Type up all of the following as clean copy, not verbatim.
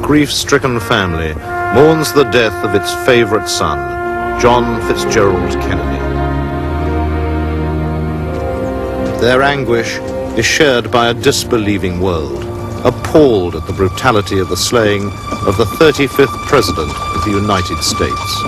grief-stricken family mourns the death of its favorite son, John Fitzgerald Kennedy. Their anguish is shared by a disbelieving world, appalled at the brutality of the slaying of the 35th President of the United States.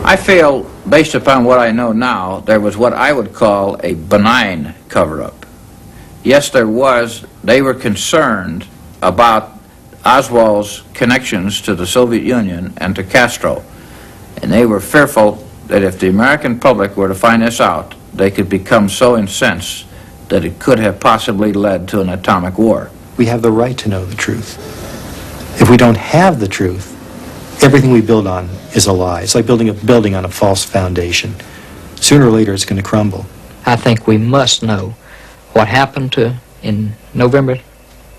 I feel, based upon what I know now, there was what I would call a benign cover-up. Yes, there was. They were concerned about Oswald's connections to the Soviet Union and to Castro. And they were fearful that if the American public were to find this out, they could become so incensed that it could have possibly led to an atomic war. We have the right to know the truth. If we don't have the truth, everything we build on is a lie. It's like building a building on a false foundation. Sooner or later, it's going to crumble. I think we must know what happened in November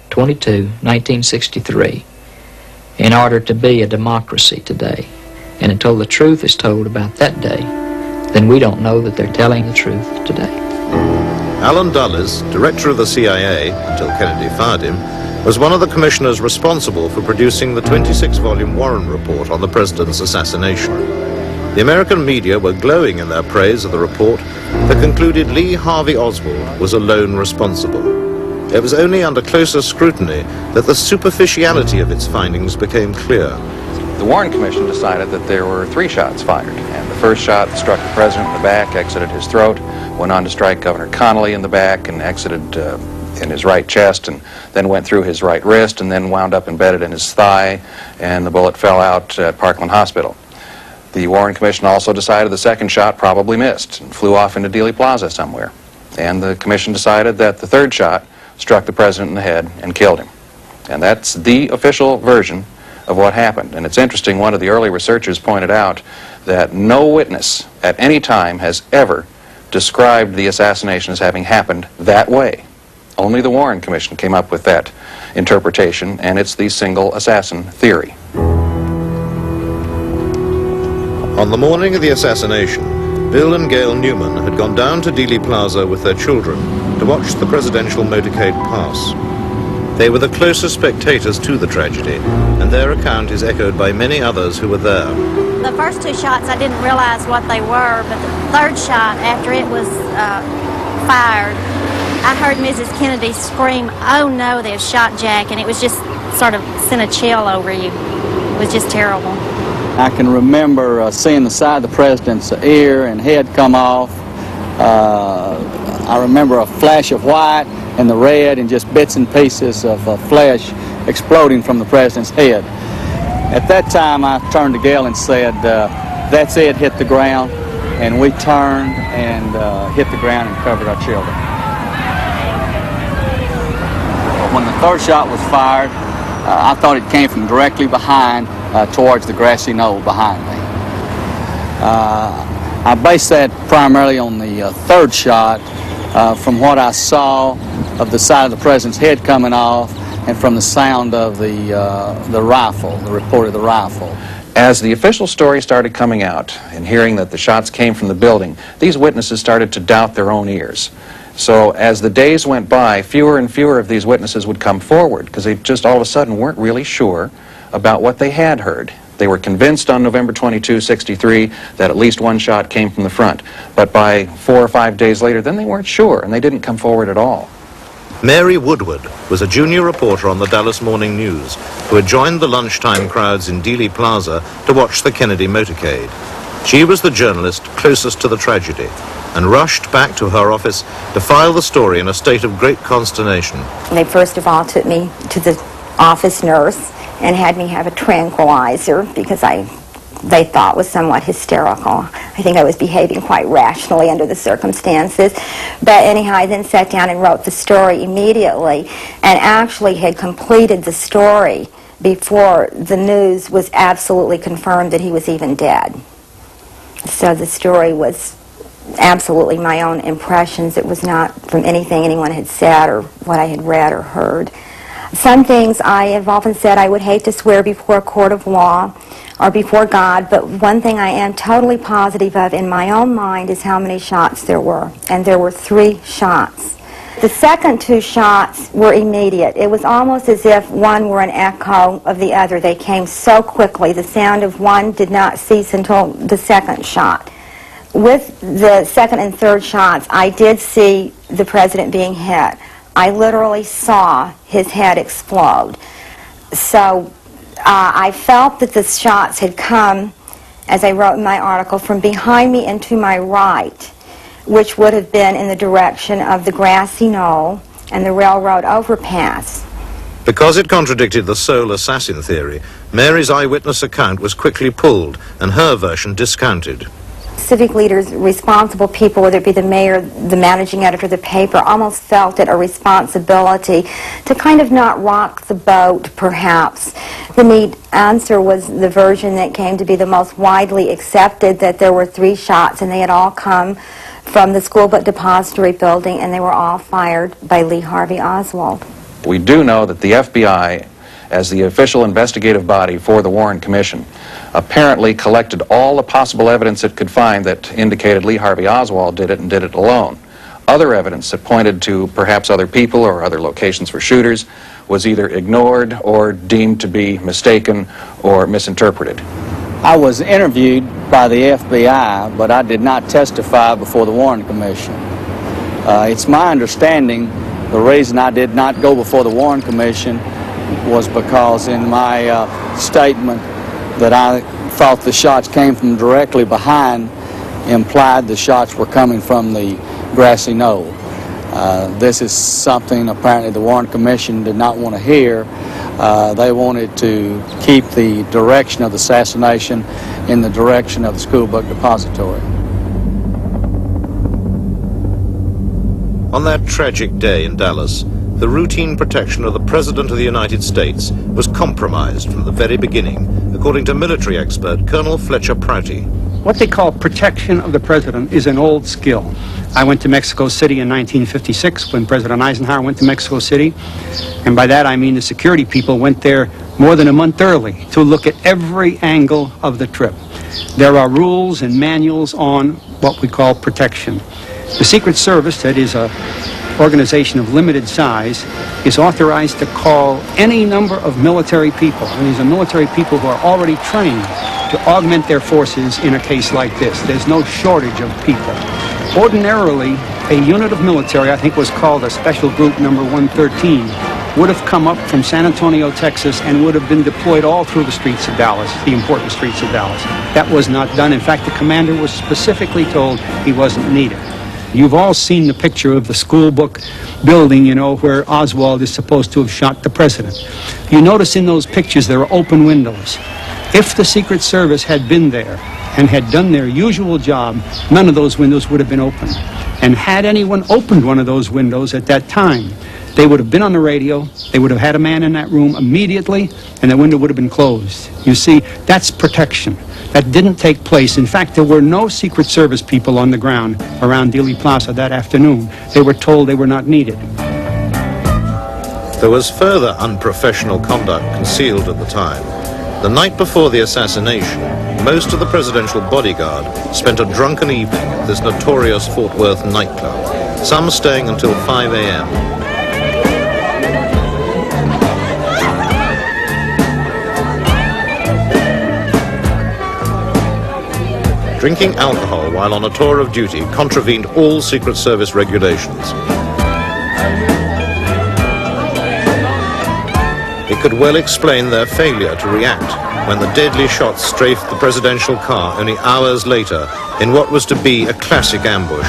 22, 1963, in order to be a democracy today. And until the truth is told about that day, then we don't know that they're telling the truth today. Allen Dulles, director of the CIA, until Kennedy fired him, was one of the commissioners responsible for producing the 26-volume Warren Report on the president's assassination. The American media were glowing in their praise of the report that concluded Lee Harvey Oswald was alone responsible. It was only under closer scrutiny that the superficiality of its findings became clear. The Warren Commission decided that there were 3 shots fired, and the first shot struck the president in the back, exited his throat, went on to strike Governor Connolly in the back and exited in his right chest, and then went through his right wrist and then wound up embedded in his thigh, and the bullet fell out at Parkland Hospital. The Warren Commission also decided the second shot probably missed and flew off into Dealey Plaza somewhere. And the commission decided that the third shot struck the president in the head and killed him. And that's the official version of what happened. And it's interesting, one of the early researchers pointed out that no witness at any time has ever described the assassination as having happened that way. Only the Warren Commission came up with that interpretation, and it's the single assassin theory. On the morning of the assassination, Bill and Gail Newman had gone down to Dealey Plaza with their children to watch the presidential motorcade pass. They were the closest spectators to the tragedy, and their account is echoed by many others who were there. The first 2 shots, I didn't realize what they were, but the third shot, after it was fired, I heard Mrs. Kennedy scream, "Oh no, they've shot Jack," and it was just sort of sent a chill over you. It was just terrible. I can remember seeing the side of the president's ear and head come off. I remember a flash of white and the red and just bits and pieces of flesh exploding from the president's head. At that time, I turned to Gail and said, "That's it, hit the ground." And we turned and hit the ground and covered our children. When the third shot was fired, I thought it came from directly behind towards the grassy knoll behind me. I based that primarily on the third shot from what I saw of the side of the president's head coming off and from the sound of the rifle, the report of the rifle. As the official story started coming out and hearing that the shots came from the building, these witnesses started to doubt their own ears. So as the days went by, fewer and fewer of these witnesses would come forward because they just all of a sudden weren't really sure about what they had heard. They were convinced on November 22, 63 that at least 1 shot came from the front. But by 4 or 5 days later, then they weren't sure and they didn't come forward at all. Mary Woodward was a junior reporter on the Dallas Morning News who had joined the lunchtime crowds in Dealey Plaza to watch the Kennedy motorcade. She was the journalist closest to the tragedy and rushed back to her office to file the story in a state of great consternation. They first of all took me to the office nurse and had me have a tranquilizer because they thought was somewhat hysterical. I think I was behaving quite rationally under the circumstances. But anyhow, I then sat down and wrote the story immediately and actually had completed the story before the news was absolutely confirmed that he was even dead. So the story was absolutely my own impressions. It was not from anything anyone had said or what I had read or heard. Some things I have often said I would hate to swear before a court of law or before God, but one thing I am totally positive of in my own mind is how many shots there were, and there were 3 shots. The second 2 shots were immediate. It was almost as if one were an echo of the other. They came so quickly. The sound of one did not cease until the second shot. With the second and third shots, I did see the president being hit. I literally saw his head explode. So I felt that the shots had come, as I wrote in my article, from behind me and to my right, which would have been in the direction of the grassy knoll and the railroad overpass. Because it contradicted the sole assassin theory, Mary's eyewitness account was quickly pulled and her version discounted. Civic leaders, responsible people, whether it be the mayor, the managing editor of the paper, almost felt it a responsibility to kind of not rock the boat, perhaps. The neat answer was the version that came to be the most widely accepted, that there were 3 shots and they had all come from the school book depository building and they were all fired by Lee Harvey Oswald. We do know that the FBI, as the official investigative body for the Warren Commission, apparently collected all the possible evidence it could find that indicated Lee Harvey Oswald did it and did it alone. Other evidence that pointed to perhaps other people or other locations for shooters was either ignored or deemed to be mistaken or misinterpreted. I was interviewed by the FBI, but I did not testify before the Warren Commission. It's my understanding the reason I did not go before the Warren Commission was because in my statement that I thought the shots came from directly behind implied the shots were coming from the grassy knoll. This is something apparently the Warren Commission did not want to hear. They wanted to keep the direction of the assassination in the direction of the school book depository. On that tragic day in Dallas, the routine protection of the President of the United States was compromised from the very beginning, according to military expert Colonel Fletcher Prouty. What they call protection of the president is an old skill. I went to Mexico City in 1956 when President Eisenhower went to Mexico City, and by that I mean the security people went there more than a month early to look at every angle of the trip. There are rules and manuals on what we call protection. The Secret Service, that is an organization of limited size, is authorized to call any number of military people, and these are military people who are already trained to augment their forces in a case like this. There's no shortage of people. Ordinarily, a unit of military, I think was called a Special Group Number 113, would have come up from San Antonio, Texas, and would have been deployed all through the streets of Dallas, the important streets of Dallas. That was not done. In fact, the commander was specifically told he wasn't needed. You've all seen the picture of the school book building, you know, where Oswald is supposed to have shot the president. You notice in those pictures there are open windows. If the Secret Service had been there and had done their usual job, none of those windows would have been open. And had anyone opened one of those windows at that time, they would have been on the radio, they would have had a man in that room immediately, and the window would have been closed. You see, that's protection. That didn't take place. In fact, there were no Secret Service people on the ground around Dealey Plaza that afternoon. They were told they were not needed. There was further unprofessional conduct concealed at the time. The night before the assassination, most of the presidential bodyguard spent a drunken evening at this notorious Fort Worth nightclub, some staying until 5 a.m. Drinking alcohol while on a tour of duty contravened all Secret Service regulations. it could well explain their failure to react when the deadly shots strafed the presidential car only hours later in what was to be a classic ambush.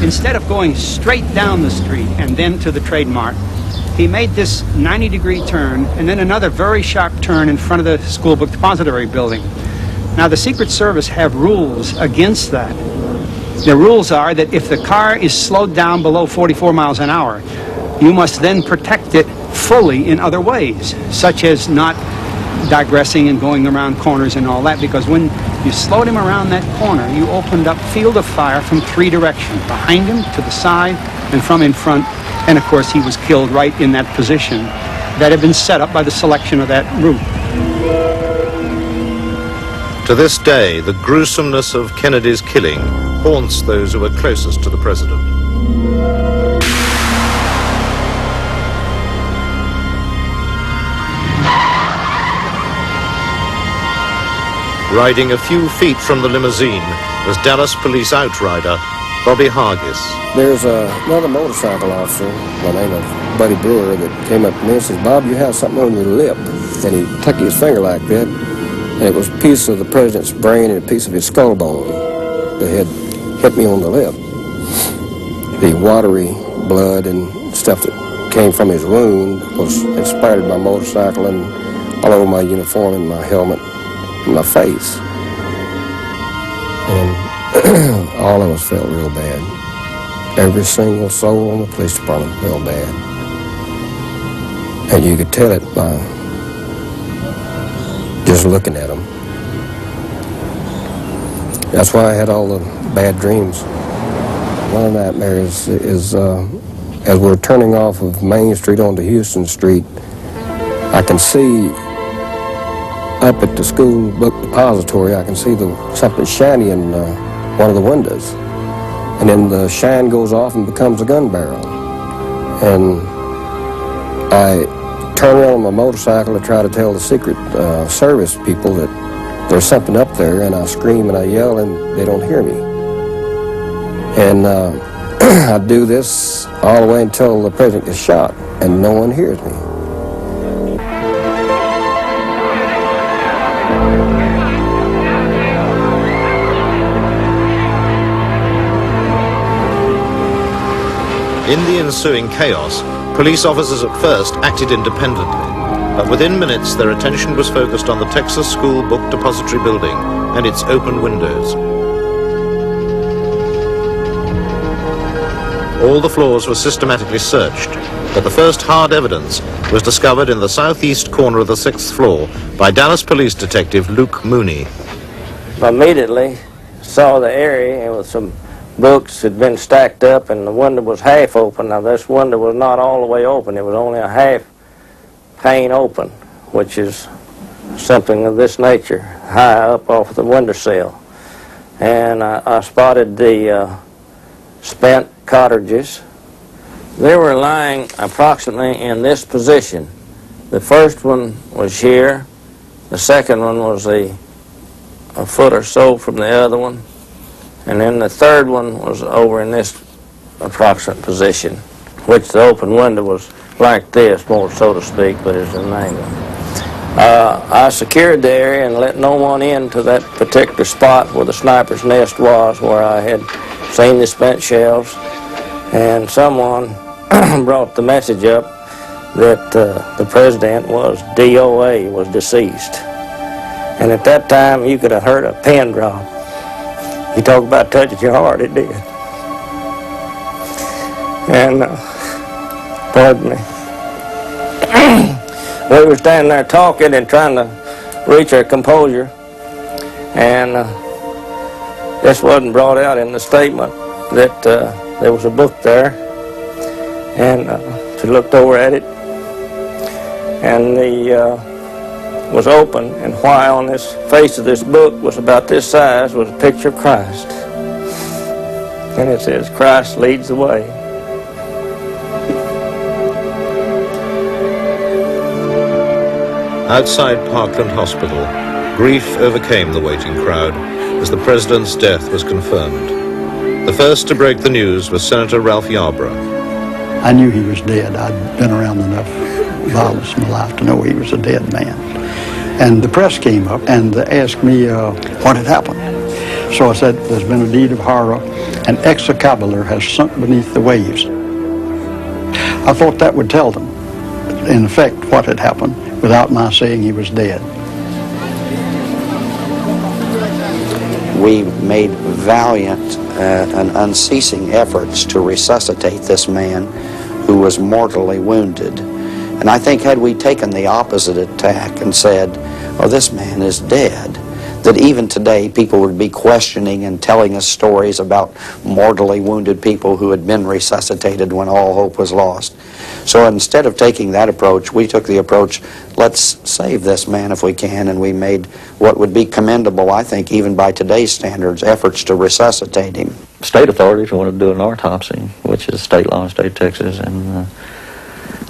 Instead of going straight down the street and then to the Trade Mart, he made this 90-degree turn and then another very sharp turn in front of the school book depository building. Now, the Secret Service have rules against that. The rules are that if the car is slowed down below 44 miles an hour, you must then protect it fully in other ways, such as not digressing and going around corners and all that, because when you slowed him around that corner, you opened up field of fire from 3 directions, behind him, to the side, and from in front, and of course he was killed right in that position that had been set up by the selection of that route. To this day, the gruesomeness of Kennedy's killing haunts those who were closest to the president. Riding a few feet from the limousine was Dallas police outrider Bobby Hargis. There's another motorcycle officer by the name of Buddy Brewer that came up to me and said, "Bob, you have something on your lip." And he took his finger like that, and it was a piece of the president's brain and a piece of his skull bone that had hit me on the lip. The watery blood and stuff that came from his wound was splattered my motorcycle and all over my uniform and my helmet and my face. And all of us felt real bad. Every single soul in the police department felt bad. And you could tell it by just looking at them. That's why I had all the bad dreams. One of the nightmares is as we're turning off of Main Street onto Houston Street, I can see up at the school book depository, I can see something shiny in one of the windows. And then the shine goes off and becomes a gun barrel. And I turn around on my motorcycle to try to tell the Secret Service people that there's something up there, and I scream and I yell and they don't hear me. And I do this all the way until the president is shot and no one hears me. In the ensuing chaos, police officers at first acted independently, but within minutes their attention was focused on the Texas School Book Depository building and its open windows. All the floors were systematically searched, but the first hard evidence was discovered in the southeast corner of the 6th floor by Dallas Police Detective Luke Mooney. I immediately saw the area with some books had been stacked up, and the window was half open. Now, this window was not all the way open. It was only a half pane open, which is something of this nature, high up off the windowsill. And I spotted the spent cartridges. They were lying approximately in this position. The first one was here. The second one was a foot or so from the other one. And then the third one was over in this approximate position, which the open window was like this, more so to speak, but it's an angle. I secured the area and let no one into that particular spot where the sniper's nest was, where I had seen the spent shells. And someone brought the message up that the president was DOA, was deceased. And at that time, you could have heard a pin drop. You talk about touching your heart, it did. And, pardon me. We were standing there talking and trying to reach our composure, and this wasn't brought out in the statement that there was a book there, and she looked over at it, and the was open, and why on this face of this book was about this size was a picture of Christ. And it says, "Christ leads the way." Outside Parkland Hospital, grief overcame the waiting crowd as the president's death was confirmed. The first to break the news was Senator Ralph Yarborough. I knew he was dead. I'd been around enough violence in my life to know he was a dead man. And the press came up and asked me what had happened. So I said, there's been a deed of horror. An excavator has sunk beneath the waves. I thought that would tell them, in effect, what had happened without my saying he was dead. We made valiant and unceasing efforts to resuscitate this man who was mortally wounded. And I think had we taken the opposite attack and said, oh, this man is dead, that even today people would be questioning and telling us stories about mortally wounded people who had been resuscitated when all hope was lost. So instead of taking that approach, we took the approach, let's save this man if we can, and we made what would be commendable, I think, even by today's standards, efforts to resuscitate him. State authorities wanted to do an autopsy, which is state law in the state of Texas, and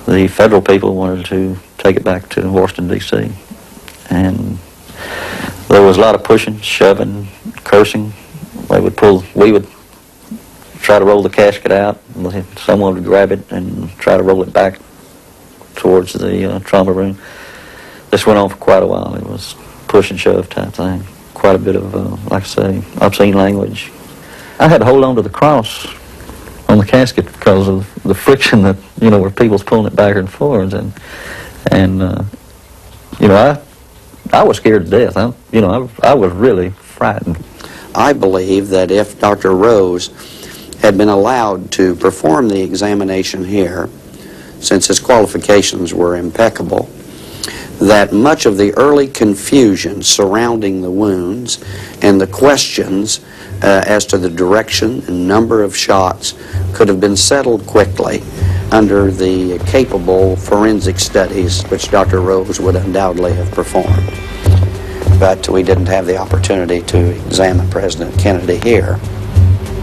the federal people wanted to take it back to Washington, D.C. And there was a lot of pushing, shoving, cursing. We would try to roll the casket out, and someone would grab it and try to roll it back towards the trauma room. This went on for quite a while. It was push and shove type thing. Quite a bit of, like I say, obscene language. I had to hold on to the cross on the casket because of the friction that, where people's pulling it back and forwards. And I was scared to death. I was really frightened. I believe that if Dr. Rose had been allowed to perform the examination here, since his qualifications were impeccable, that much of the early confusion surrounding the wounds and the questions as to the direction and number of shots could have been settled quickly under the capable forensic studies which Dr. Rose would undoubtedly have performed. But we didn't have the opportunity to examine President Kennedy here.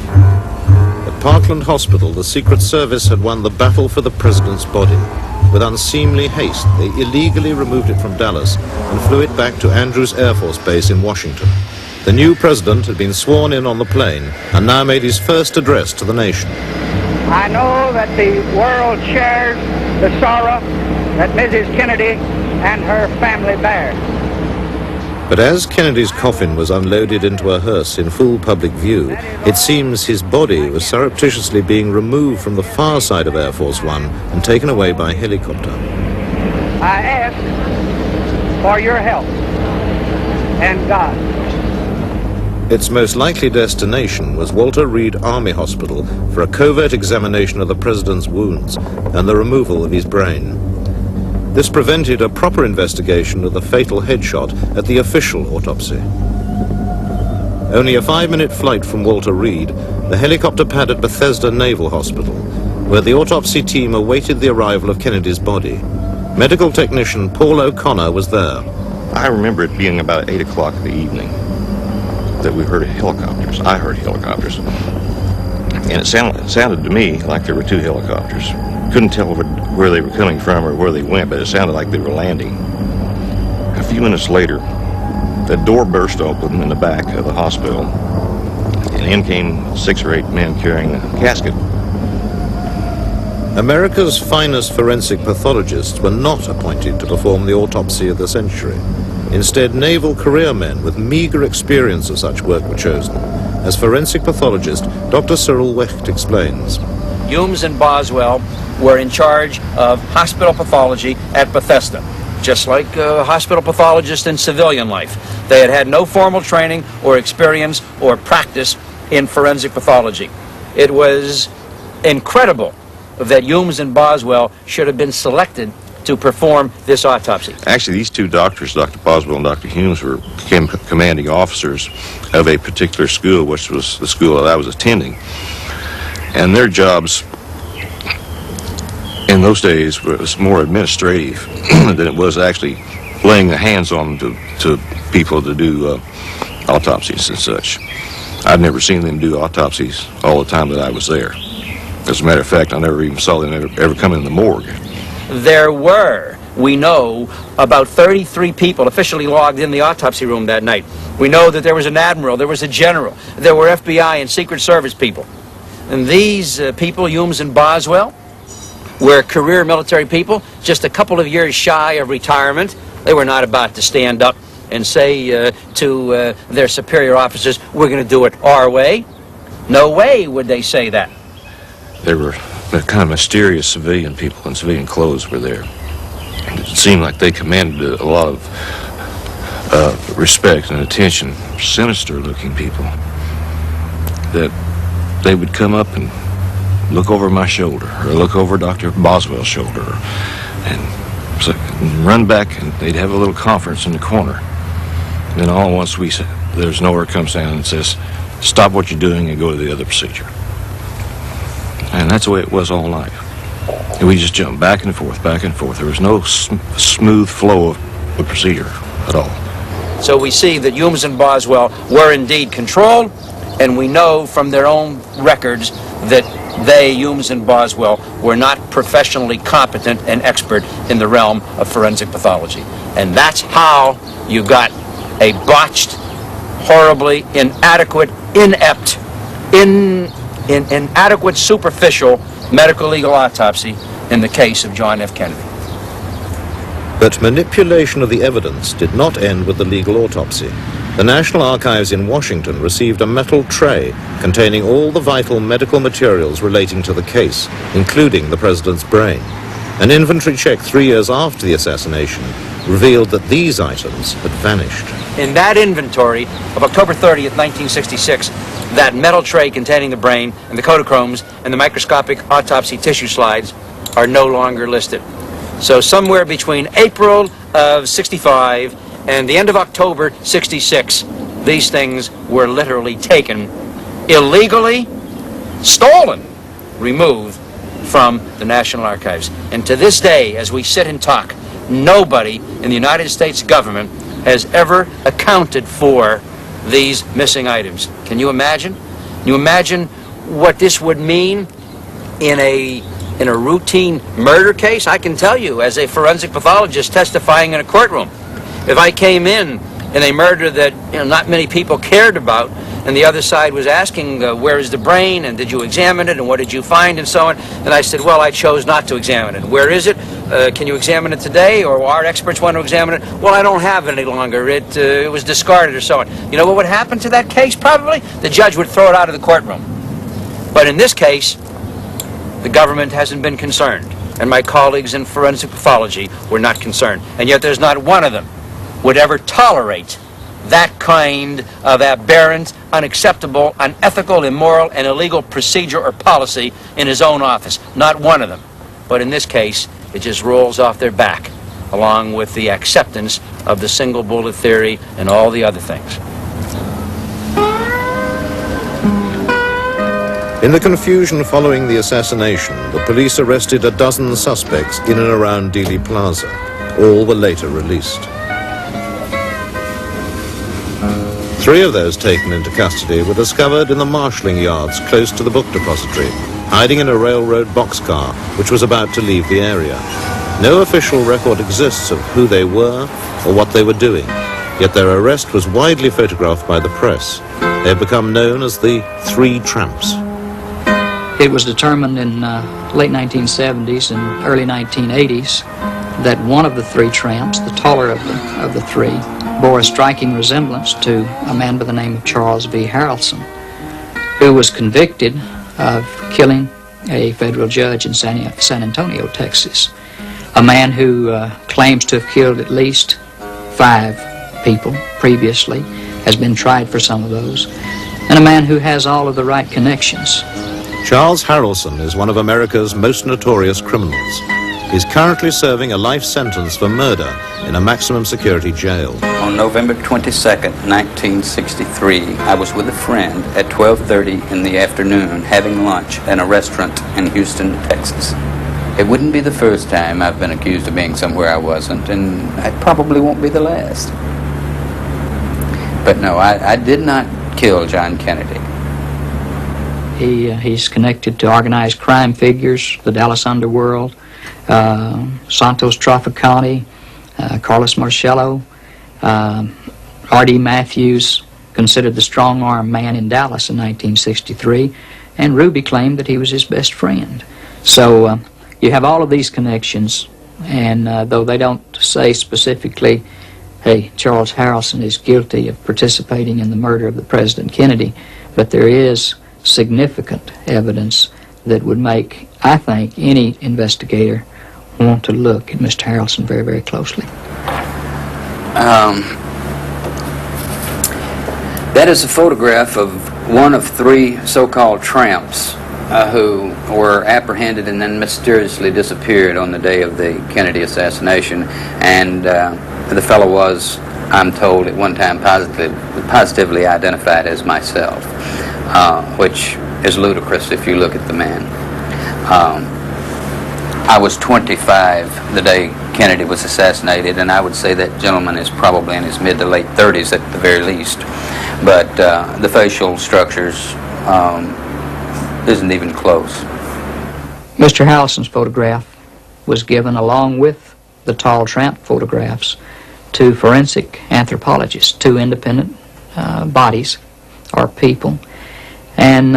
At Parkland Hospital, the Secret Service had won the battle for the president's body. With unseemly haste, they illegally removed it from Dallas and flew it back to Andrews Air Force Base in Washington. The new president had been sworn in on the plane and now made his first address to the nation. I know that the world shares the sorrow that Mrs. Kennedy and her family bear. But as Kennedy's coffin was unloaded into a hearse in full public view, it seems his body was surreptitiously being removed from the far side of Air Force One and taken away by helicopter. I ask for your help and God. Its most likely destination was Walter Reed Army Hospital for a covert examination of the president's wounds and the removal of his brain. This prevented a proper investigation of the fatal headshot at the official autopsy. Only a 5-minute flight from Walter Reed, the helicopter pad at Bethesda Naval Hospital, where the autopsy team awaited the arrival of Kennedy's body. Medical technician Paul O'Connor was there. I remember it being about 8 o'clock in the evening that we heard helicopters. I heard helicopters. And it sounded to me like there were 2 helicopters. Couldn't tell where they were coming from or where they went, but it sounded like they were landing. A few minutes later, the door burst open in the back of the hospital, and in came 6 or 8 men carrying a casket. America's finest forensic pathologists were not appointed to perform the autopsy of the century. Instead, naval careermen with meager experience of such work were chosen. As forensic pathologist, Dr. Cyril Wecht explains. Humes and Boswell were in charge of hospital pathology at Bethesda, just like hospital pathologists in civilian life. They had had no formal training or experience or practice in forensic pathology. It was incredible that Humes and Boswell should have been selected to perform this autopsy. Actually, these 2 doctors, Dr. Boswell and Dr. Humes, became commanding officers of a particular school, which was the school that I was attending. And their jobs in those days was more administrative than it was actually laying the hands on to people to do autopsies and such. I'd never seen them do autopsies all the time that I was there. As a matter of fact, I never even saw them ever come in the morgue. There were, we know, about 33 people officially logged in the autopsy room that night. We know that there was an admiral, there was a general, there were FBI and Secret Service people. And these people, Humes and Boswell, were career military people, just a couple of years shy of retirement. They were not about to stand up and say to their superior officers, we're going to do it our way. No way would they say that. There were kind of mysterious civilian people in civilian clothes were there. It seemed like they commanded a lot of respect and attention. Sinister-looking people. That they would come up and look over my shoulder, or look over Dr. Boswell's shoulder, and run back, and they'd have a little conference in the corner. And then all at once there's an order comes down and says, stop what you're doing and go to the other procedure. And that's the way it was all night. And we just jumped back and forth, back and forth. There was no smooth flow of the procedure at all. So we see that Humes and Boswell were indeed controlled, and we know from their own records that they, Humes and Boswell, were not professionally competent and expert in the realm of forensic pathology. And that's how you got a botched, horribly inadequate, inept, inadequate, superficial medical legal autopsy in the case of John F. Kennedy. But manipulation of the evidence did not end with the legal autopsy. The National Archives in Washington received a metal tray containing all the vital medical materials relating to the case, including the president's brain. An inventory check 3 years after the assassination revealed that these items had vanished. In that inventory of October 30th, 1966, that metal tray containing the brain and the Kodachromes and the microscopic autopsy tissue slides are no longer listed. So somewhere between April of 65 and the end of October 66, these things were literally taken illegally, stolen, removed from the National Archives. And to this day, as we sit and talk, nobody in the United States government has ever accounted for these missing items. Can you imagine? Can you imagine what this would mean in a routine murder case? I can tell you, as a forensic pathologist testifying in a courtroom, if I came in a murder that not many people cared about, and the other side was asking, where is the brain, and did you examine it, and what did you find, and so on, and I said, well, I chose not to examine it. Where is it? Can you examine it today, or our experts want to examine it? Well, I don't have it any longer. It was discarded, or so on. You know what would happen to that case, probably? The judge would throw it out of the courtroom. But in this case, the government hasn't been concerned, and my colleagues in forensic pathology were not concerned, and yet there's not one of them would ever tolerate that kind of aberrant, unacceptable, unethical, immoral, and illegal procedure or policy in his own office. Not one of them. But in this case, it just rolls off their back, along with the acceptance of the single bullet theory and all the other things. In the confusion following the assassination, the police arrested a dozen suspects in and around Dealey Plaza. All were later released. 3 of those taken into custody were discovered in the marshalling yards close to the book depository, hiding in a railroad boxcar which was about to leave the area. No official record exists of who they were or what they were doing, yet their arrest was widely photographed by the press. They have become known as the Three Tramps. It was determined in late 1970s and early 1980s that one of the three tramps, the taller of the three, bore a striking resemblance to a man by the name of Charles V. Harrelson, who was convicted of killing a federal judge in San Antonio, Texas. A man who claims to have killed at least 5 people previously, has been tried for some of those, and a man who has all of the right connections. Charles Harrelson is one of America's most notorious criminals. He's currently serving a life sentence for murder in a maximum security jail. On November 22nd, 1963, I was with a friend at 12:30 in the afternoon having lunch at a restaurant in Houston, Texas. It wouldn't be the first time I've been accused of being somewhere I wasn't, and it probably won't be the last. But no, I did not kill John Kennedy. He's connected to organized crime figures, the Dallas Underworld, Santos Traficante, Carlos Marcello, R.D. Matthews considered the strong-arm man in Dallas in 1963, and Ruby claimed that he was his best friend. So you have all of these connections, and though they don't say specifically, hey, Charles Harrelson is guilty of participating in the murder of the President Kennedy, but there is significant evidence that would make, I think, any investigator want to look at Mr. Harrelson very, very closely. That is a photograph of one of 3 so-called tramps who were apprehended and then mysteriously disappeared on the day of the Kennedy assassination. And the fellow was, I'm told, at one time positively identified as myself, which is ludicrous if you look at the man. I was 25 the day Kennedy was assassinated, and I would say that gentleman is probably in his mid to late 30s at the very least. But the facial structures isn't even close. Mr. Harrelson's photograph was given along with the tall tramp photographs to forensic anthropologists, 2 independent bodies or people, and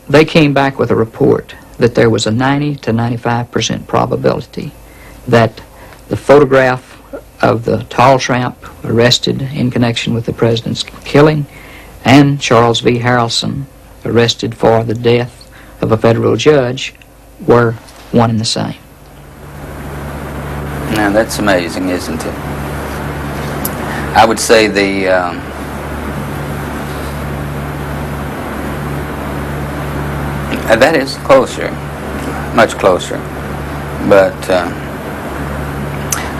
they came back with a report that there was a 90 to 95% probability that the photograph of the tall tramp arrested in connection with the president's killing and Charles V. Harrelson arrested for the death of a federal judge were one and the same. Now that's amazing, isn't it? I would say that is closer, much closer, but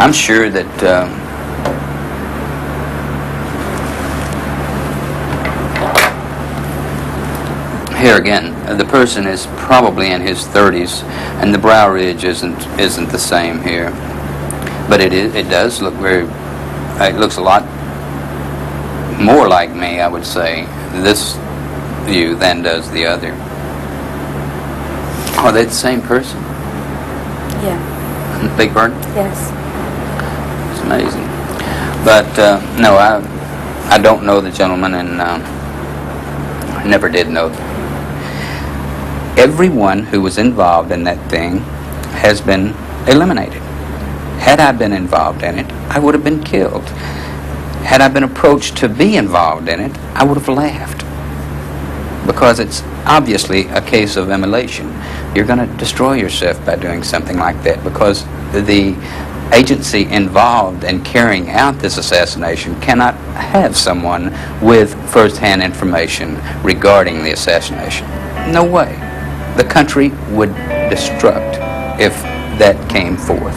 I'm sure that here again, the person is probably in his 30s, and the brow ridge isn't the same here, but it does look it looks a lot more like me, I would say, this view than does the other. Are they the same person? Yeah. Big pardon? Yes. It's amazing. But no, I don't know the gentleman, and I never did know. Everyone who was involved in that thing has been eliminated. Had I been involved in it, I would have been killed. Had I been approached to be involved in it, I would have laughed. Because it's obviously a case of immolation. You're going to destroy yourself by doing something like that, because the agency involved in carrying out this assassination cannot have someone with first-hand information regarding the assassination. No way. The country would destruct if that came forth.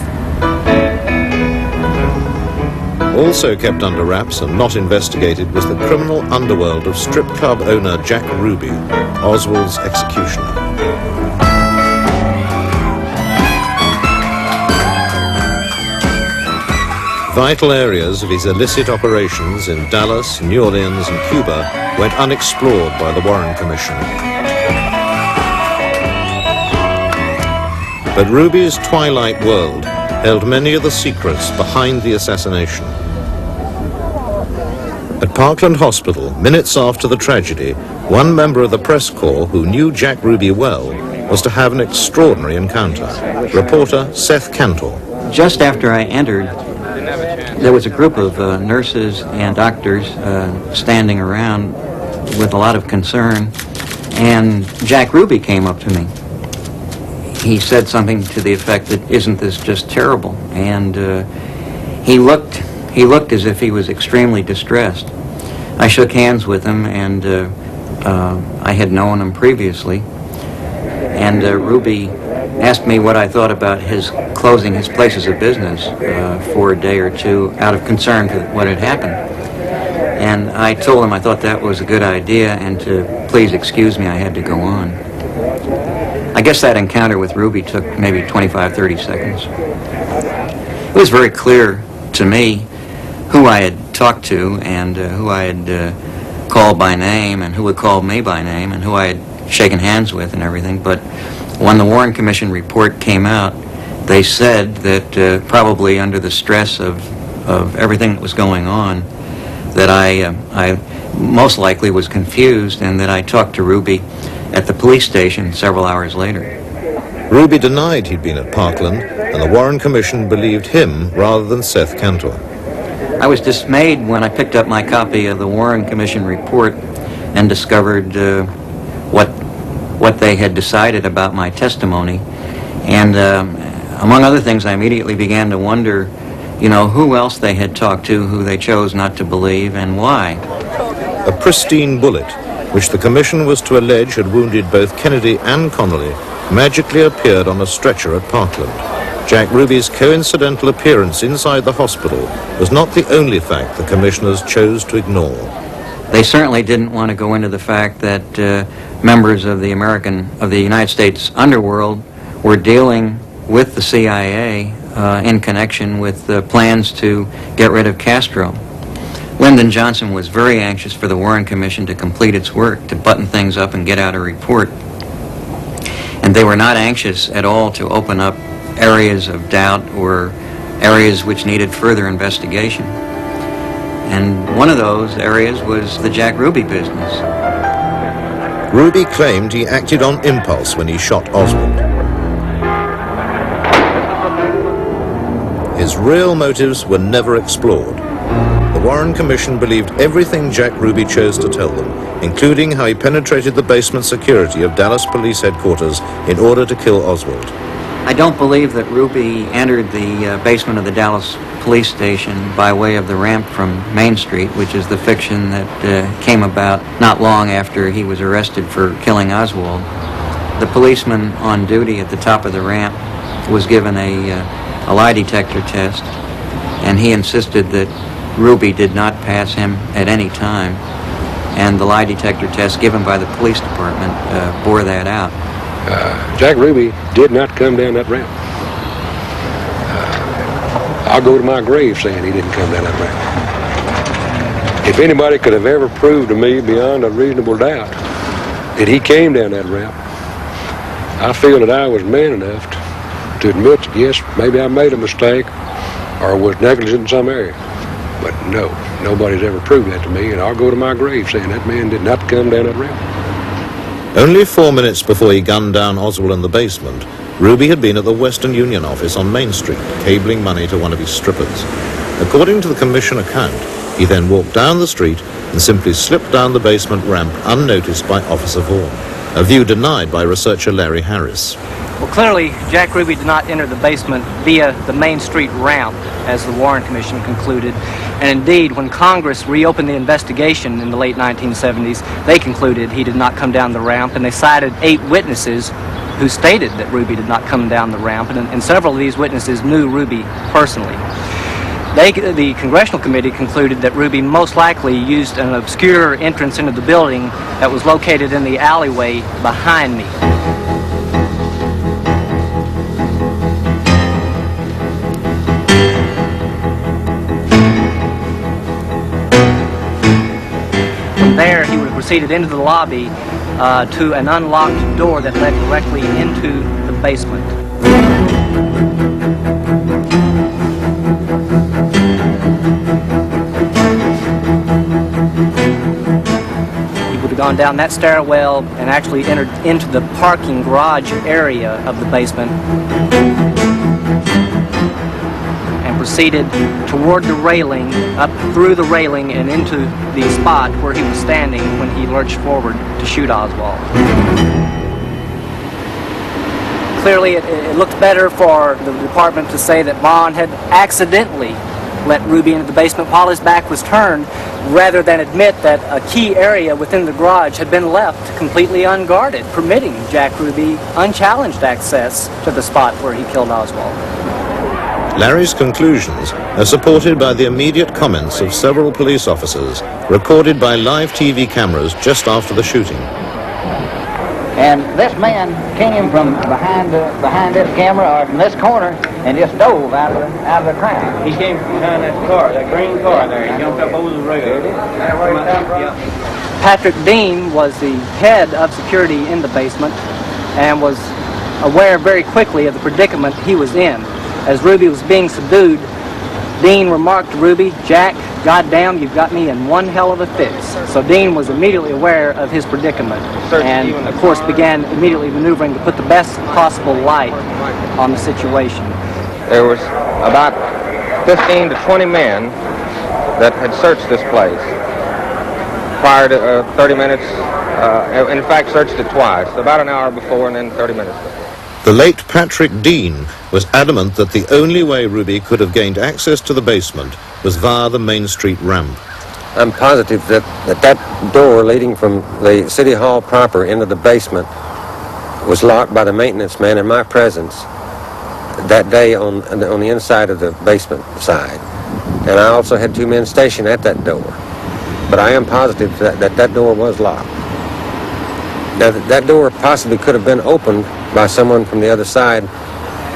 Also kept under wraps and not investigated was the criminal underworld of strip club owner Jack Ruby, Oswald's executioner. Vital areas of his illicit operations in Dallas, New Orleans and Cuba went unexplored by the Warren Commission. But Ruby's twilight world held many of the secrets behind the assassination. At Parkland Hospital, minutes after the tragedy, one member of the press corps who knew Jack Ruby well was to have an extraordinary encounter. Reporter Seth Cantor. Just after I entered, there was a group of nurses and doctors standing around with a lot of concern, and Jack Ruby came up to me. He said something to the effect that, "Isn't this just terrible?" And he looked as if he was extremely distressed. I shook hands with him, and I had known him previously. And Ruby asked me what I thought about his closing his places of business for a day or two out of concern for what had happened. And I told him I thought that was a good idea, and to please excuse me, I had to go on. I guess that encounter with Ruby took maybe 25, 30 seconds. It was very clear to me who I had talked to, and who I had called by name, and who had called me by name, and who I had shaken hands with and everything. But when the Warren Commission report came out, they said that probably under the stress of everything that was going on, that I most likely was confused and that I talked to Ruby at the police station several hours later. Ruby denied he'd been at Parkland, and the Warren Commission believed him rather than Seth Cantor. I was dismayed when I picked up my copy of the Warren Commission report and discovered what they had decided about my testimony. And among other things, I immediately began to wonder, who else they had talked to who they chose not to believe and why. A pristine bullet, which the Commission was to allege had wounded both Kennedy and Connolly, magically appeared on a stretcher at Parkland. Jack Ruby's coincidental appearance inside the hospital was not the only fact the commissioners chose to ignore. They certainly didn't want to go into the fact that members of the United States underworld were dealing with the CIA in connection with plans to get rid of Castro. Lyndon Johnson was very anxious for the Warren Commission to complete its work, to button things up and get out a report. And they were not anxious at all to open up areas of doubt or areas which needed further investigation. And one of those areas was the Jack Ruby business. Ruby claimed he acted on impulse when he shot Oswald. His real motives were never explored. The Warren Commission believed everything Jack Ruby chose to tell them, including how he penetrated the basement security of Dallas Police Headquarters in order to kill Oswald. I don't believe that Ruby entered the basement of the Dallas police station by way of the ramp from Main Street, which is the fiction that came about not long after he was arrested for killing Oswald. The policeman on duty at the top of the ramp was given a lie detector test, and he insisted that Ruby did not pass him at any time, and the lie detector test given by the police department bore that out. Jack Ruby did not come down that ramp. I'll go to my grave saying he didn't come down that ramp. If anybody could have ever proved to me beyond a reasonable doubt that he came down that ramp, I feel that I was man enough to admit, yes, maybe I made a mistake or was negligent in some area. But no, nobody's ever proved that to me, and I'll go to my grave saying that man did not come down that ramp. Only 4 minutes before he gunned down Oswald in the basement, Ruby had been at the Western Union office on Main Street, cabling money to one of his strippers. According to the commission account, he then walked down the street and simply slipped down the basement ramp unnoticed by Officer Vaughan, a view denied by researcher Larry Harris. Well, clearly, Jack Ruby did not enter the basement via the Main Street ramp, as the Warren Commission concluded. And indeed, when Congress reopened the investigation in the late 1970s, they concluded he did not come down the ramp, and they cited 8 witnesses who stated that Ruby did not come down the ramp, and several of these witnesses knew Ruby personally. The Congressional Committee concluded that Ruby most likely used an obscure entrance into the building that was located in the alleyway behind me. From there, he would have proceeded into the lobby to an unlocked door that led directly into the basement. He would have gone down that stairwell and actually entered into the parking garage area of the basement and proceeded toward the railing, up through the railing and into the spot where he was standing when he lurched forward to shoot Oswald. Clearly, it looked better for the department to say that Bond had accidentally let Ruby into the basement while his back was turned, rather than admit that a key area within the garage had been left completely unguarded, permitting Jack Ruby unchallenged access to the spot where he killed Oswald. Larry's conclusions are supported by the immediate comments of several police officers recorded by live TV cameras just after the shooting. And this man came from behind this camera or from this corner and just dove out of the crowd. He came from behind that car, that green car there. He jumped up over the rail. Patrick Dean was the head of security in the basement and was aware very quickly of the predicament he was in. As Ruby was being subdued, Dean remarked to Ruby, "Jack, "Goddamn, you've got me in one hell of a fix." So Dean was immediately aware of his predicament and, of course, began immediately maneuvering to put the best possible light on the situation. There was about 15 to 20 men that had searched this place prior to 30 minutes. In fact, searched it twice, about an hour before and then 30 minutes before. The late Patrick Dean was adamant that the only way Ruby could have gained access to the basement was via the Main Street ramp. I'm positive that door leading from the City Hall proper into the basement was locked by the maintenance man in my presence that day on the inside of the basement side. And I also had 2 men stationed at that door. But I am positive that door was locked. Now, that door possibly could have been opened by someone from the other side.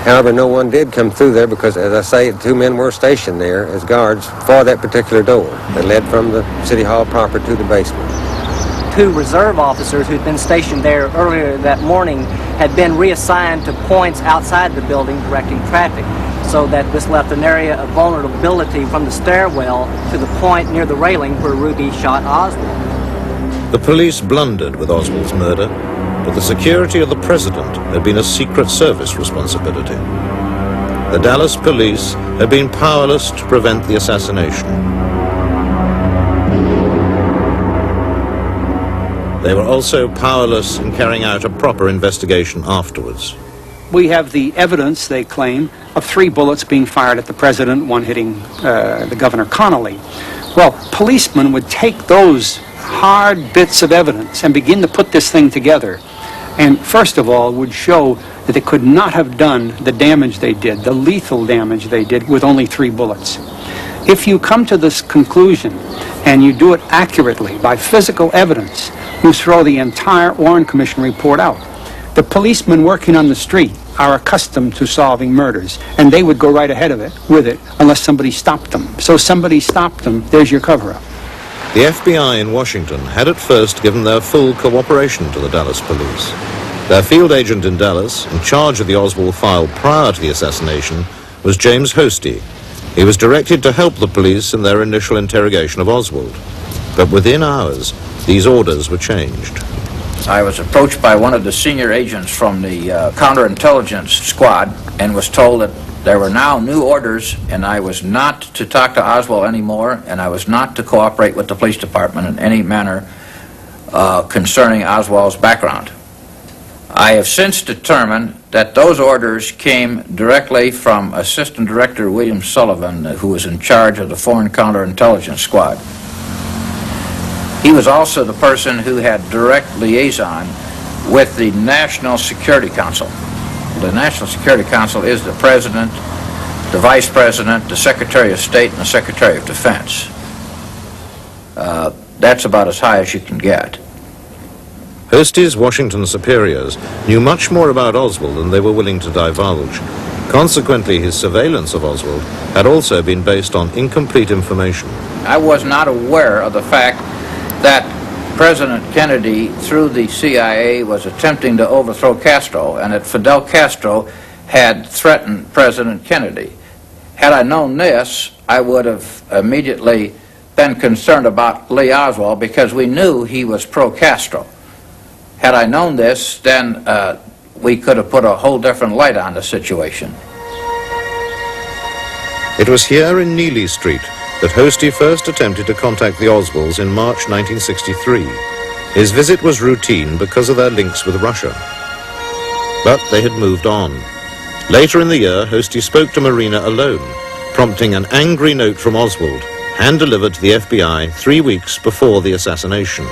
However, no one did come through there because, as I say, 2 men were stationed there as guards for that particular door that led from the City Hall proper to the basement. 2 reserve officers who'd been stationed there earlier that morning had been reassigned to points outside the building directing traffic, so that this left an area of vulnerability from the stairwell to the point near the railing where Ruby shot Oswald. The police blundered with Oswald's murder, but the security of the president had been a Secret Service responsibility. The Dallas police had been powerless to prevent the assassination. They were also powerless in carrying out a proper investigation afterwards. We have the evidence, they claim, of 3 bullets being fired at the president, 1 hitting the Governor Connolly. Well, policemen would take those hard bits of evidence and begin to put this thing together, and first of all would show that they could not have done the damage they did, the lethal damage they did, with only 3 bullets. If you come to this conclusion and you do it accurately by physical evidence, you throw the entire Warren Commission report out. The policemen working on the street are accustomed to solving murders, and they would go right ahead of it with it unless somebody stopped them. So somebody stopped them, there's your cover-up. The FBI in Washington had at first given their full cooperation to the Dallas police. Their field agent in Dallas, in charge of the Oswald file prior to the assassination, was James Hosty. He was directed to help the police in their initial interrogation of Oswald. But within hours, these orders were changed. I was approached by one of the senior agents from the counterintelligence squad and was told that there were now new orders, and I was not to talk to Oswald anymore, and I was not to cooperate with the police department in any manner concerning Oswald's background. I have since determined that those orders came directly from Assistant Director William Sullivan, who was in charge of the Foreign Counterintelligence Squad. He was also the person who had direct liaison with the National Security Council. The National Security Council is the President, the Vice President, the Secretary of State, and the Secretary of Defense. That's about as high as you can get. Hosty's Washington superiors knew much more about Oswald than they were willing to divulge. Consequently, his surveillance of Oswald had also been based on incomplete information. I was not aware of the fact that President Kennedy, through the CIA, was attempting to overthrow Castro, and that Fidel Castro had threatened President Kennedy. Had I known this, I would have immediately been concerned about Lee Oswald, because we knew he was pro-Castro. Had I known this, then we could have put a whole different light on the situation. It was here in Neely Street that Hosty first attempted to contact the Oswalds in March 1963. His visit was routine because of their links with Russia. But they had moved on. Later in the year, Hosty spoke to Marina alone, prompting an angry note from Oswald, hand-delivered to the FBI 3 weeks before the assassination.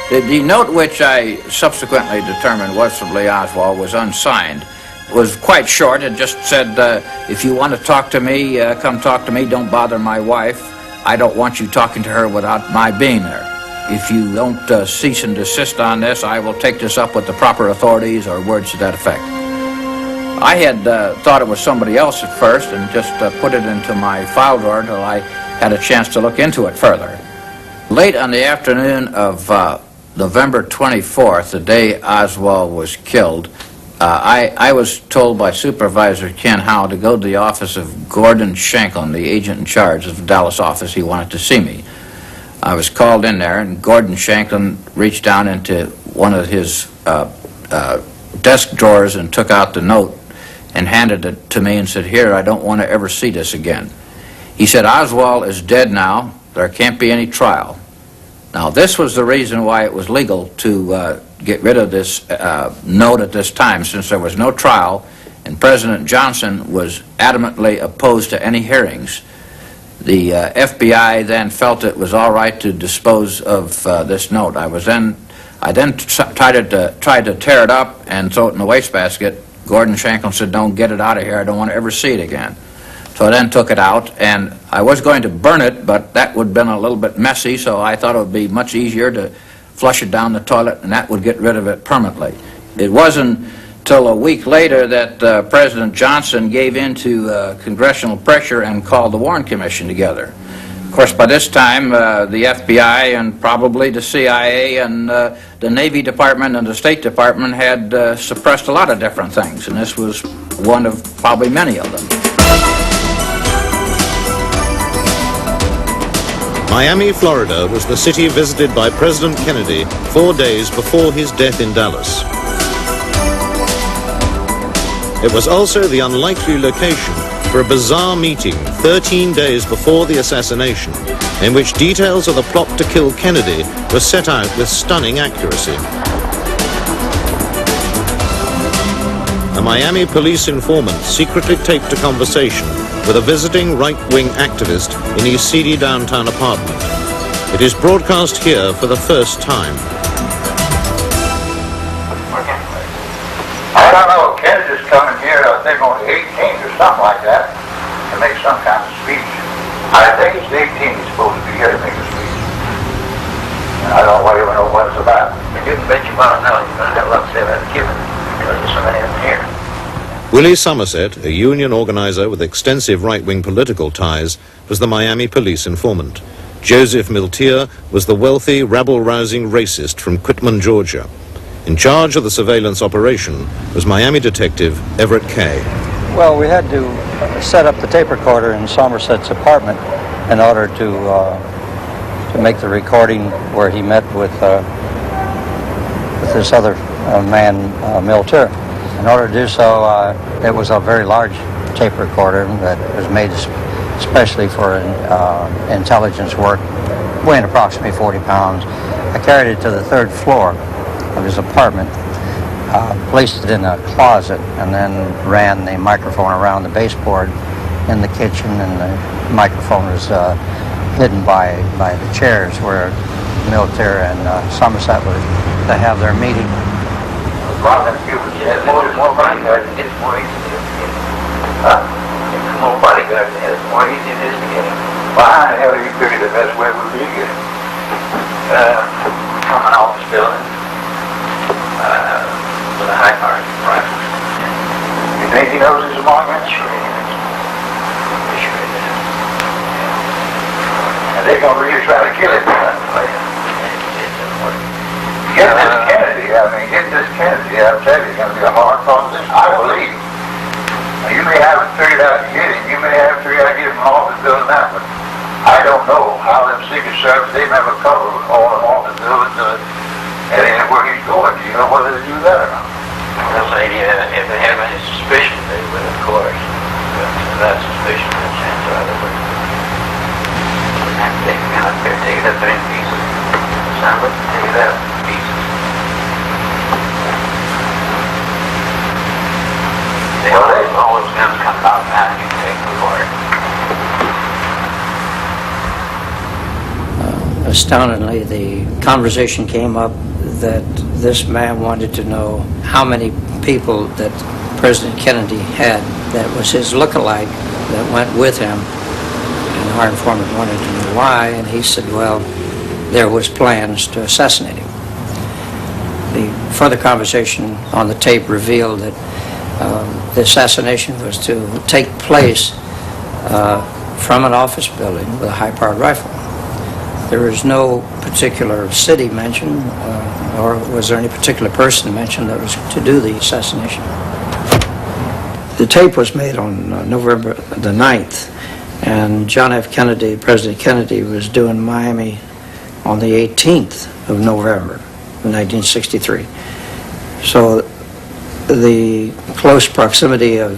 The note, which I subsequently determined was from Lee Oswald, was unsigned. It was quite short. It just said, if you want to talk to me, come talk to me. Don't bother my wife. I don't want you talking to her without my being there. If you don't cease and desist on this, I will take this up with the proper authorities, or words to that effect. I had thought it was somebody else at first and just put it into my file drawer until I had a chance to look into it further. Late on the afternoon of November 24th, the day Oswald was killed, I was told by Supervisor Ken Howe to go to the office of Gordon Shanklin, the agent in charge of the Dallas office. He wanted to see me. I was called in there, and Gordon Shanklin reached down into one of his desk drawers and took out the note and handed it to me and said, "Here, I don't want to ever see this again." He said, "Oswald is dead now. There can't be any trial." Now, this was the reason why it was legal to get rid of this note at this time, since there was no trial, and President Johnson was adamantly opposed to any hearings. The FBI then felt it was all right to dispose of this note. I then tried to tear it up and throw it in the wastebasket. Gordon Shanklin said, "Don't get it out of here. I don't want to ever see it again." So I then took it out, and I was going to burn it, but that would have been a little bit messy, so I thought it would be much easier to flush it down the toilet, and that would get rid of it permanently. It wasn't till a week later that President Johnson gave in to congressional pressure and called the Warren Commission together. Of course, by this time, the FBI and probably the CIA and the Navy Department and the State Department had suppressed a lot of different things, and this was one of probably many of them. Miami, Florida was the city visited by President Kennedy 4 days before his death in Dallas. It was also the unlikely location for a bizarre meeting 13 days before the assassination, in which details of the plot to kill Kennedy were set out with stunning accuracy. A Miami police informant secretly taped a conversation with a visiting right-wing activist in his seedy downtown apartment. It is broadcast here for the first time. I don't know, Kennedy's coming here, I think on the 18th or something like that, to make some kind of speech. I think it's the 18th he's supposed to be here to make a speech. And I don't even know what it's about. But you can bet your bottom dollar you're going to have a lot to say about it given, because there's so many of them here. Willie Somerset, a union organizer with extensive right-wing political ties, was the Miami police informant. Joseph Miltier was the wealthy, rabble-rousing racist from Quitman, Georgia. In charge of the surveillance operation was Miami detective Everett Kay. Well, we had to set up the tape recorder in Somerset's apartment in order to make the recording where he met with this other man, Miltier. In order to do so, it was a very large tape recorder that was made especially for intelligence work, weighing approximately 40 pounds. I carried it to the third floor of his apartment, placed it in a closet, and then ran the microphone around the baseboard in the kitchen, and the microphone was hidden by the chairs where Miltier and Somerset were to have their meeting. More bodyguards than this, more easy to get. More bodyguards than this, more easy it is to get him. Why the hell do you figure the best way would be to get him? From an office building with a high-powered rifle. You think he knows his appointment? Sure he does. Sure he does. And they're going to really try to kill him. Get this Kennedy, I'll tell you, it's going to be a hard proposition, I believe. Now, you may haven't figured out to get him, you may have figured out to get him from office building now, but I don't know how them Secret Service, they never cover all them office buildings and where he's going. Do you know whether they do that or not? Well, if they have any suspicion, they would, of course. But without suspicion, the chance are they would. We'd have to take him out there, take it up there in pieces. Sound like take it out in pieces. All those guns come out now, you can take the water. Astoundingly, the conversation came up that this man wanted to know how many people that President Kennedy had that was his look-alike that went with him. And our informant wanted to know why, and he said, well, there was plans to assassinate him. The further conversation on the tape revealed that the assassination was to take place from an office building with a high-powered rifle. There is no particular city mentioned, or was there any particular person mentioned that was to do the assassination. The tape was made on November the 9th, and John F. Kennedy, President Kennedy, was due in Miami on the 18th of November of 1963. So the close proximity of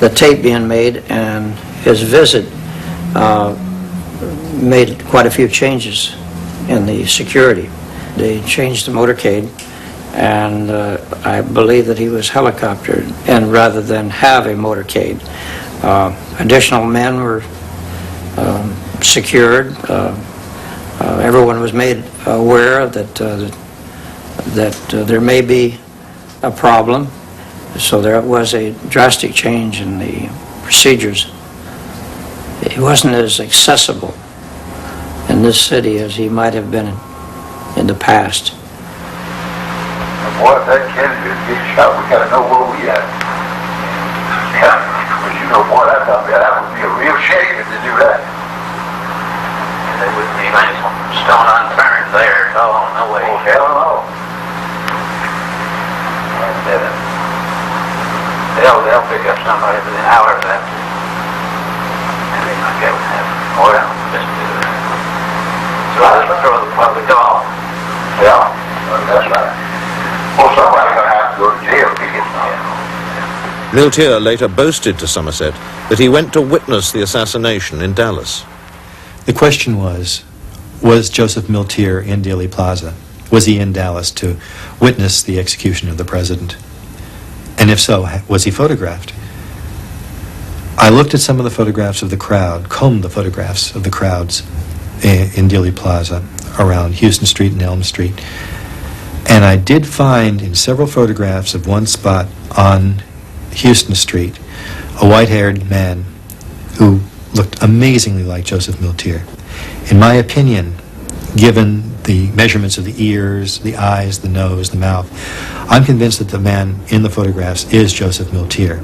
the tape being made and his visit made quite a few changes in the security. They changed the motorcade, and I believe that he was helicoptered, and rather than have a motorcade. Additional men were secured. Everyone was made aware that there may be a problem, so there was a drastic change in the procedures. He wasn't as accessible in this city as he might have been in the past. Boy, if that Kennedy is getting shot, we gotta know where we at. Yeah, but you know, boy, that would be a real shame if they do that. They wouldn't leave any stone unturned there. Oh, no way. Oh, hell no. They'll pick up somebody within hours after. And they might get with him. Oh, yeah. Just do that. Throw the public off. Yeah, that's right. Well, somebody's gonna have to go to jail if he gets out. Miltier later boasted to Somerset that he went to witness the assassination in Dallas. The question was Joseph Miltier in Dealey Plaza? Was he in Dallas to witness the execution of the president? And if so, was he photographed? I looked at some of the photographs of the crowd, combed the photographs of the crowds in Dealey Plaza around Houston Street and Elm Street, and I did find in several photographs of one spot on Houston Street a white-haired man who looked amazingly like Joseph Miltier. In my opinion, given the measurements of the ears, the eyes, the nose, the mouth, I'm convinced that the man in the photographs is Joseph Miltier.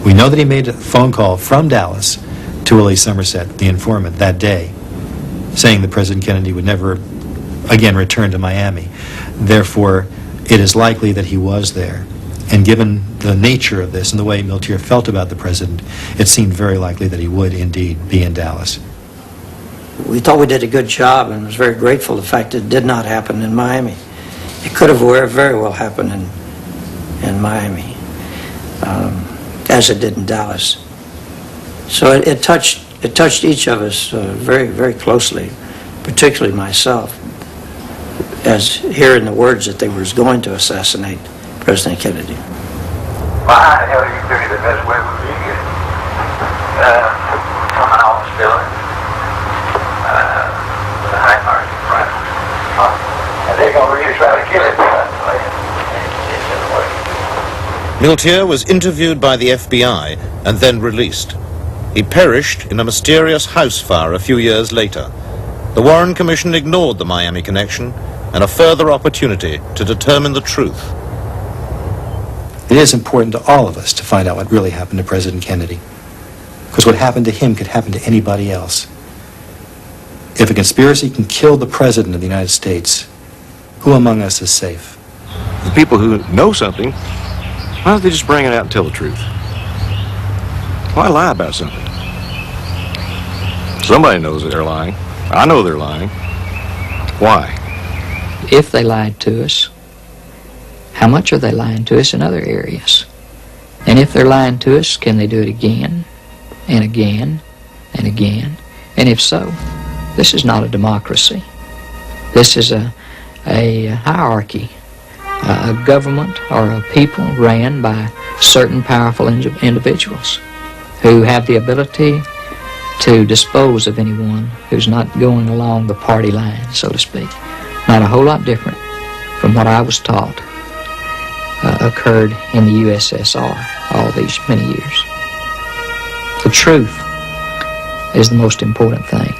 We know that he made a phone call from Dallas to Willie Somerset, the informant, that day, saying that President Kennedy would never again return to Miami. Therefore, it is likely that he was there. And given the nature of this and the way Miltier felt about the president, it seemed very likely that he would indeed be in Dallas. We thought we did a good job and was very grateful the fact that it did not happen in Miami. It could have very well happened in Miami, as it did in Dallas. So it touched each of us very, very closely, particularly myself, as hearing the words that they were going to assassinate President Kennedy. Well, how the hell do you figure the best way would be to get from an office building with a high margin rifle? And they're going to really try to kill it. Miltier was interviewed by the FBI and then released. He perished in a mysterious house fire a few years later. The Warren Commission ignored the Miami connection and a further opportunity to determine the truth. It is important to all of us to find out what really happened to President Kennedy, because what happened to him could happen to anybody else. If a conspiracy can kill the President of the United States, who among us is safe? The people who know something, why don't they just bring it out and tell the truth? Why lie about something? Somebody knows that they're lying. I know they're lying. Why? If they lied to us, how much are they lying to us in other areas? And if they're lying to us, can they do it again and again and again? And if so, this is not a democracy. This is a hierarchy, a government or a people ran by certain powerful individuals who have the ability to dispose of anyone who's not going along the party line, so to speak. Not a whole lot different from what I was taught occurred in the USSR all these many years. The truth is the most important thing.